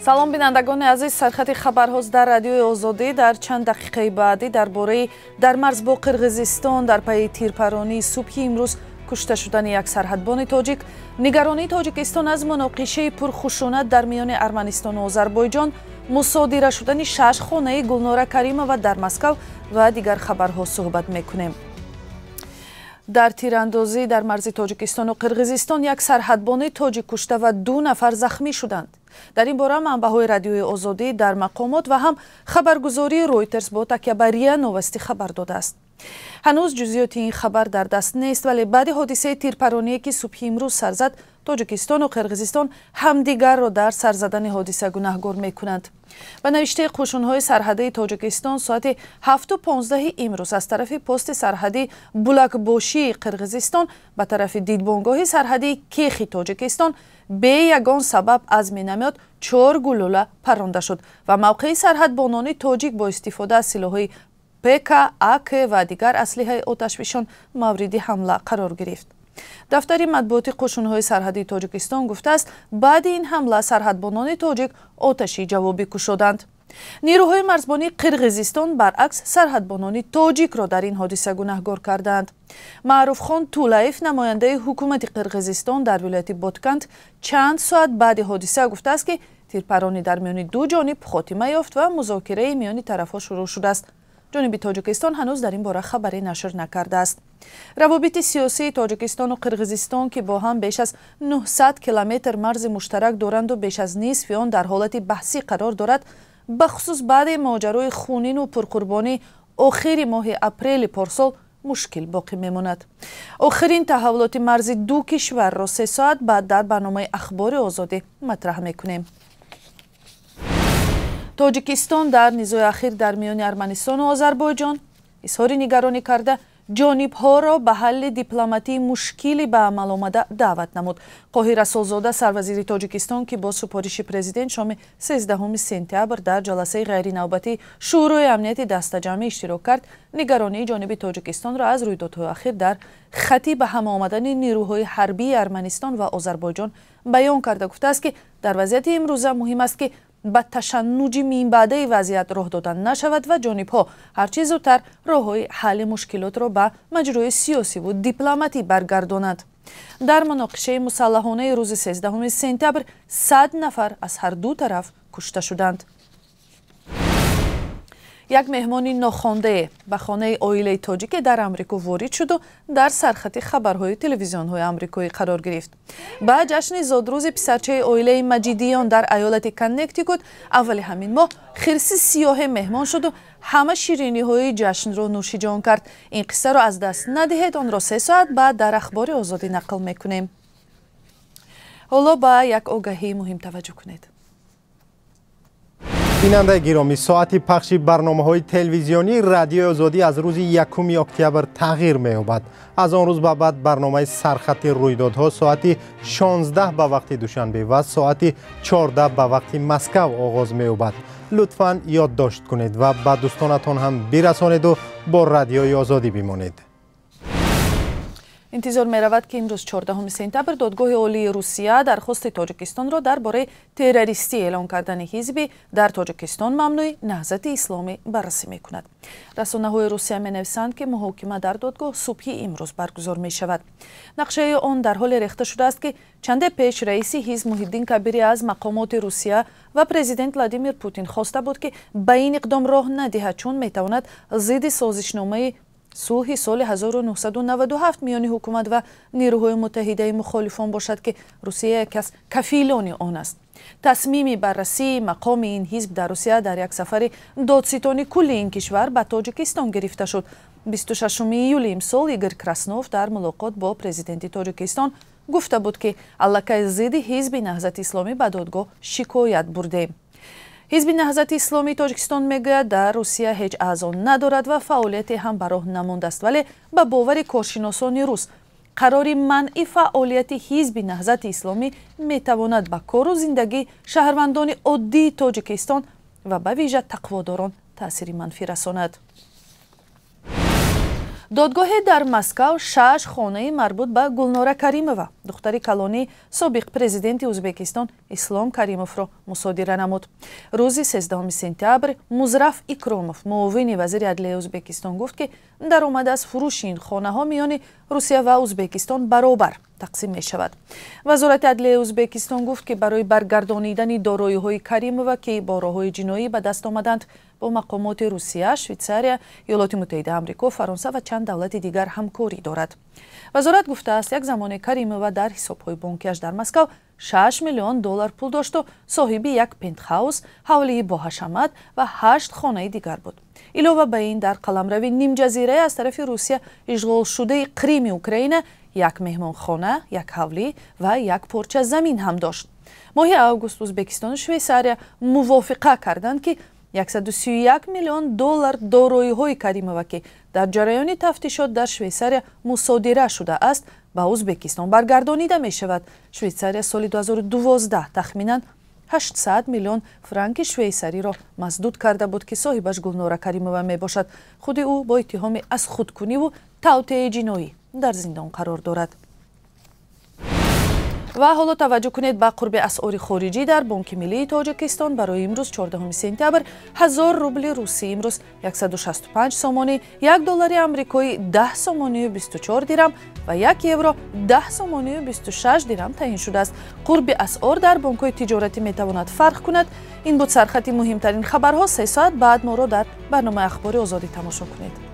салом бинандагони азиз, сархати хабарҳоз дар радиои Озодӣ дар чанд дақиқаи баъдӣ дар бораи дар марз бо Қирғизистон дар пайи тирпаронии субҳи имрӯз кушта шудани як сарҳадбони тоҷик, нигаронии Тоҷикистон аз муноқишаи пурхушунат дар миёни Арманистону Озарбойҷон, мусодира шудани 6 хонаи Гулнора Каримова дар Москав ва дигар хабарҳо суҳбат мекунем. дар тирандозӣ дар марзи Тоҷикистону Қирғизистон як сарҳадбони тоҷик кушта ва 2 нафар захмӣ шуданд. дар ин бора манбаъҳои радиои Озодӣ дар мақомот ва ҳам хабаргузории Reuters бо такя ба РИА Новости хабар додааст. ҳанӯз ҷузъиёти ин хабар дар даст нест, вале баъди ҳодисаи тирпароние ки субҳи имрӯз сар зад, Тоҷикистону Қирғизистон ҳамдигарро дар сар задани ҳодиса гунаҳгор мекунанд. ба навиштаи қушунҳои сарҳадии Тоҷикистон соати 7:15 имрӯз аз тарафи пости сарҳадӣ Булакбошии Қирғизистон ба тарафи дидбонгоҳи сарҳадии Кехи Тоҷикистон бе ягон сабаб аз миномёт 4 гулӯла паронда шуд ва мавқеи сарҳадбонони тоҷик бо истифода аз силоҳои ПК, АК ва дигар аслиҳаи оташфишон мавриди ҳамла қарор гирифт. дафтари матбуоти қушунҳои сарҳадии Тоҷикистон гуфтааст, баъди ин ҳамла сарҳадбонони тоҷик оташи ҷавобӣ кушоданд. нирӯҳои марзбонии Қирғизистон баръакс сарҳадбонони тоҷикро дар ин ҳодиса гунаҳгор карданд. Маъруфхон Тулаев, намояндаи ҳукумати Қирғизистон дар вилояти Ботканд, чанд соат баъди ҳодиса гуфтааст ки тирпаронӣ дар миёни ду ҷониб хотима ёфт ва музокираи миёни тарафҳо шурӯъ шудааст. ҷониби Тоҷикистон ҳанӯз дар ин бора хабаре нашр накардааст. равобити сиёсии Тоҷикистону Қирғизистон ки бо ҳам беш аз 900 километр марзи муштарак доранду беш аз нисфи он дар ҳолати баҳсӣ қарор дорад, бахусус баъди моҷарои хунину пурқурбонии охири моҳи апрели порсол мушкил боқӣ мемонад. охирин таҳаввулоти марзи ду кишварро 3 соат баъд дар барномаи ахбори Озодӣ матраҳ мекунем. Тоҷикистон дар низои ахир дар миёни Арманистону Озарбойҷон изҳори нигаронӣ карда, ҷонибҳоро ба ҳалли дипломатии мушкили ба амал омада даъват намуд. Қоҳир Расулзода, сарвазири Тоҷикистон, ки бо супориши президент шоми 13 сентябр дар ҷаласаи ғайринавбатии шӯрои амнияти дастаҷамъӣ иштирок кард, нигаронии ҷониби Тоҷикистонро аз рӯйдодҳои ахир дар хати ба ҳама омадани нирӯҳои ҳарбии Арманистон ва Озарбойҷон баён карда гуфтааст, ки дар вазъияти имрӯза муҳим аст, ки ба ташаннуҷи минбаъдаи вазъият роҳ дода нашавад ва ҷонибҳо ҳарчи зудтар роҳҳои ҳалли мушкилотро ба маҷрои сиёсиву дипломатӣ баргардонанд. дар муноқишаи мусаллаҳонаи рӯзи 13 сентябр 100 нафар аз ҳар ду тараф кушта шуданд. як меҳмони нохондае ба хонаи оилаи тоҷике дар Амрико ворид шуду дар сархати хабарҳои телевизионҳои амрикоӣ қарор гирифт. ба ҷашни зодрӯзи писарчаи оилаи Маҷидиён дар аёлати Коннектикут аввали ҳамин моҳ хирси сиёҳе меҳмон шуду ҳама шириниҳои ҷашнро нӯшиҷон кард. ин қиссаро аз даст надиҳед, онро 3 соат баъд дар ахбори Озодӣ нақл мекунем. ҳоло ба як огаҳии муҳим таваҷҷӯҳ кунед. бинандаи гиромӣ, соати пахши барномаҳои телевизионии радиои Озодӣ аз рӯзи 1 октябр тағйир меёбад. аз он рӯз ба баъд барномаи сархати рӯйдодҳо соати 16 ба вақти душанбе ва соати 14 ба вақти Москав оғоз меёбад. лутфан ёддошт кунед ва ба дӯстонатон ҳам бирасонеду бо радиои Озодӣ бимонед. интизор меравад ки имрӯз 14 сентябр додгоҳи олии Русия дархости Тоҷикистонро дар бораи террористӣ эълон кардани ҳизби дар Тоҷикистон мамнӯи Наҳзати Исломӣ баррасӣ мекунад. расонаҳои Русия менависанд, ки муҳокима дар додгоҳ субҳи имрӯз баргузор мешавад. нақшаи он дар ҳоле рехта шудааст, ки чанде пеш раиси ҳизб Муҳиддин Кабирӣ аз мақомоти Русия ва президент Владимир Путин хоста буд, ки ба ин иқдом роҳ надиҳад, чун метавонад зидди созишномаи сулҳи соли 1997 миёни ҳукумат ва нирӯҳои муттаҳидаи мухолифон бошад, ки Русия яке аз кафилони он аст. тасмими баррасии мақоми ин ҳизб дар Русия дар як сафари додситони кулли ин кишвар ба Тоҷикистон гирифта шуд. 26 июли имсол Игор Краснов дар мулоқот бо президенти Тоҷикистон гуфта буд, ки аллакай зидди ҳизби Наҳзати Исломӣ ба додгоҳ шикоят бурдем. ҳизби Наҳзати Исломии Тоҷикистон мегӯяд, дар Русия ҳеҷ аъзо надорад ва фаъолияте ҳам ба роҳ намондааст, вале ба бовари коршиносони рус қарори манъи фаъолияти ҳизби Наҳзати Исломӣ метавонад ба кору зиндагии шаҳрвандони оддии Тоҷикистон ва ба вижа тақводорон таъсири манфӣ расонад. додгоҳе дар Москав 6 хонаи марбут ба Гулнора Каримова, духтари калонии собиқ президенти Узбекистон Ислом Каримовро мусодира намуд. Рӯзи 13 сентябр Музраф Икромов, муовини вазири адлияи Узбекистон, гуфт ки даромад аз фурӯши ин хонаҳо миёни Русия ва Узбекистон баробар тақсим мешавад. Вазорати адлияи Узбекистон гуфт ки барои баргардонидани дороиҳои Каримова ки бо роҳҳои ҷиноӣ ба даст омаданд, бо мақомоти Русия, Швейтсария, Иёлоти Муттаҳидаи Амрико, Фаронса ва чанд давлати дигар ҳамкорӣ дорад. Вазорат гуфтааст, як замоне Каримова дар ҳисобҳои бонкиаш дар Москав $6 миллион пул дошту соҳиби як пентхаус, ҳавлии боҳашамат ва 8 хонаи дигар буд. Илова ба ин, дар қаламрави нимҷазираи аз тарафи Русия ишғолшудаи Қрими Украина як меҳмонхона, як ҳавлӣ ва як порча замин ҳам дошт. моҳи август Узбекистону Швейсария мувофиқа карданд ки $131 миллион дороиҳои Каримова ки дар ҷараёни тафтишот дар Швейсария мусодира шуда аст, ба Узбекистон баргардонида мешавад. Швейсария соли 2012 тахминан 800 миллион франки швейсариро маздуд карда буд ки соҳибаш Гулнора Каримова мебошад. худи ӯ бо иттиҳоми аз худкуниву тавтеи ҷиноӣ дар зиндон қарор дорад. ва ҳоло таваҷҷӯҳ кунед ба қурби асъори хориҷӣ дар Бонки Миллии Тоҷикистон. барои имрӯз 14 сентябр 1000 рубли русӣ имрӯз 165 сомонӣ, $1 амрикоӣ 10 сомонию 24 дирам ва 1 евро 10 сомонию 26 дирам таъин шудааст. қурби асъор дар бонкҳои тиҷоратӣ метавонад фарқ кунад. ин буд сархати муҳимтарин хабарҳо. 3 соат баъд моро дар барномаи ахбори Озодӣ тамошо кунед.